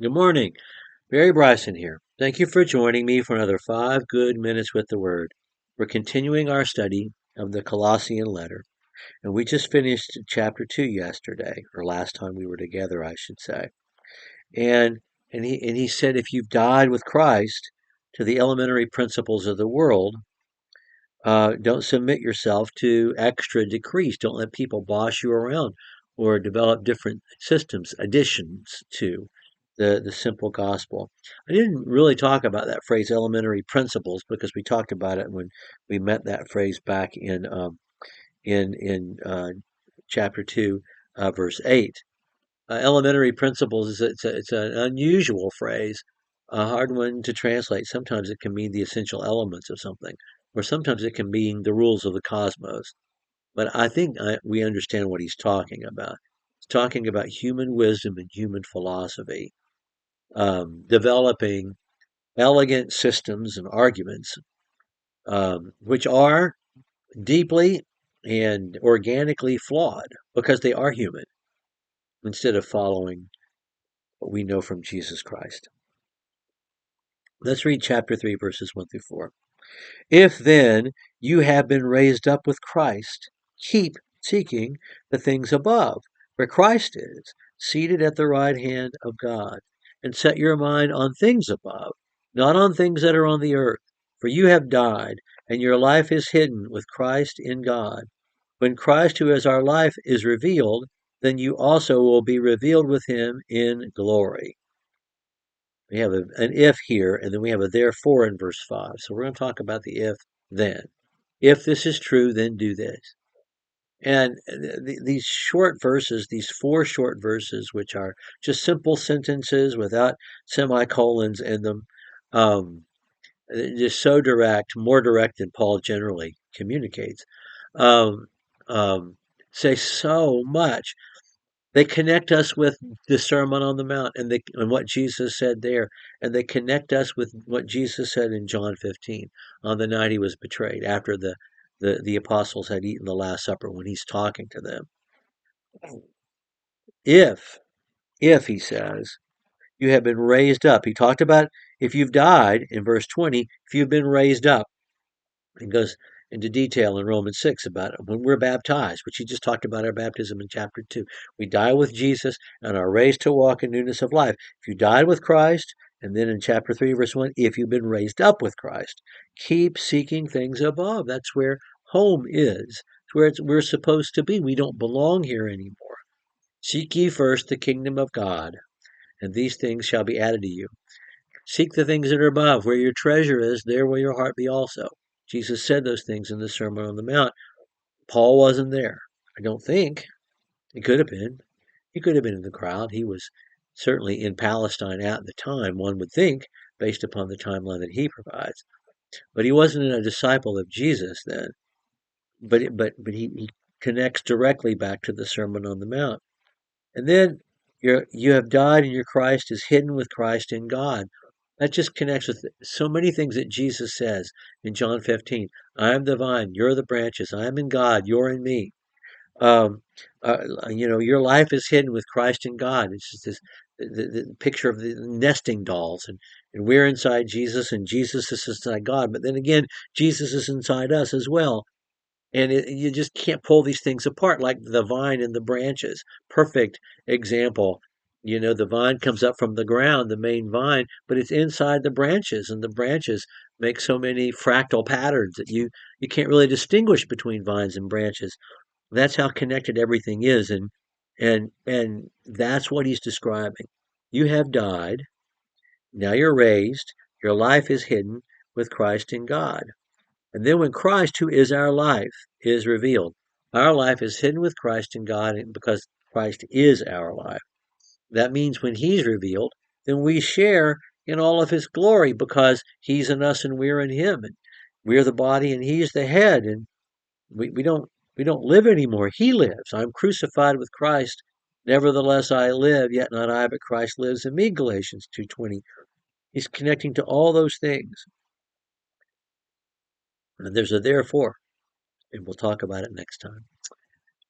Good morning. Barry Bryson here. Thank you for joining me for another 5 good minutes with the Word. We're continuing our study of the Colossian letter, and we just finished chapter 2 yesterday, or last time we were together, I should say. And he said if you've died with Christ to the elementary principles of the world, don't submit yourself to extra decrees. Don't let people boss you around or develop different systems, additions to the simple gospel. I didn't really talk about that phrase elementary principles because we talked about it when we met that phrase back in chapter 2, verse 8. Elementary principles is it's an unusual phrase, a hard one to translate. Sometimes it can mean the essential elements of something, or sometimes it can mean the rules of the cosmos. But I think we understand what he's talking about. He's talking about human wisdom and human philosophy, developing elegant systems and arguments, which are deeply and organically flawed because they are human instead of following what we know from Jesus Christ. Let's read chapter 3, verses 1 through 4. If then you have been raised up with Christ, keep seeking the things above, where Christ is, seated at the right hand of God, and set your mind on things above, not on things that are on the earth. For you have died, and your life is hidden with Christ in God. When Christ, who is our life, is revealed, then you also will be revealed with him in glory. We have an if here, and then we have a therefore in verse 5. So we're going to talk about the if then. If this is true, then do this. And these short verses, these 4 short verses, which are just simple sentences without semicolons in them, um, just so direct, more direct than Paul generally communicates, um, um, say so much. They connect us with the Sermon on the Mount and what Jesus said there. And they connect us with what Jesus said in John 15 on the night he was betrayed, after the apostles had eaten the Last Supper, when he's talking to them. If, if, he says, you have been raised up. He talked about if you've died in verse 20, if you've been raised up. He goes into detail in Romans 6 about it when we're baptized, which he just talked about our baptism in chapter 2. We die with Jesus and are raised to walk in newness of life. If you died with Christ, and then in chapter 3, verse 1, if you've been raised up with Christ, keep seeking things above. That's where home is. It's where we're supposed to be. We don't belong here anymore. Seek ye first the kingdom of God, and these things shall be added to you. Seek the things that are above. Where your treasure is, there will your heart be also. Jesus said those things in the Sermon on the Mount. Paul wasn't there. I don't think. He could have been. He could have been in the crowd. He was certainly in Palestine at the time, one would think, based upon the timeline that he provides. But he wasn't a disciple of Jesus then. But he connects directly back to the Sermon on the Mount. And then you have died, and your Christ is hidden with Christ in God. That just connects with so many things that Jesus says in John 15. I am the vine, you're the branches. I am in God, you're in me. Um, your life is hidden with Christ in God. It's just this the picture of the nesting dolls, and we're inside Jesus, and Jesus is inside God. But then again, Jesus is inside us as well. And you just can't pull these things apart like the vine and the branches. Perfect example. The vine comes up from the ground, the main vine, but it's inside the branches, and the branches make so many fractal patterns that you can't really distinguish between vines and branches. That's how connected everything is, and that's what he's describing. You have died, now you're raised, your life is hidden with Christ in God. And then when Christ, who is our life, is revealed, our life is hidden with Christ in God because Christ is our life. That means when he's revealed, then we share in all of his glory because he's in us and we're in him. And we're the body and he's the head. And we don't live anymore. He lives. I'm crucified with Christ. Nevertheless I live, yet not I, but Christ lives in me, Galatians 2:20. He's connecting to all those things. And there's a therefore, and we'll talk about it next time.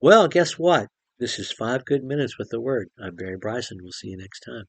Well, guess what? This is 5 Good Minutes with the Word. I'm Barry Bryson. We'll see you next time.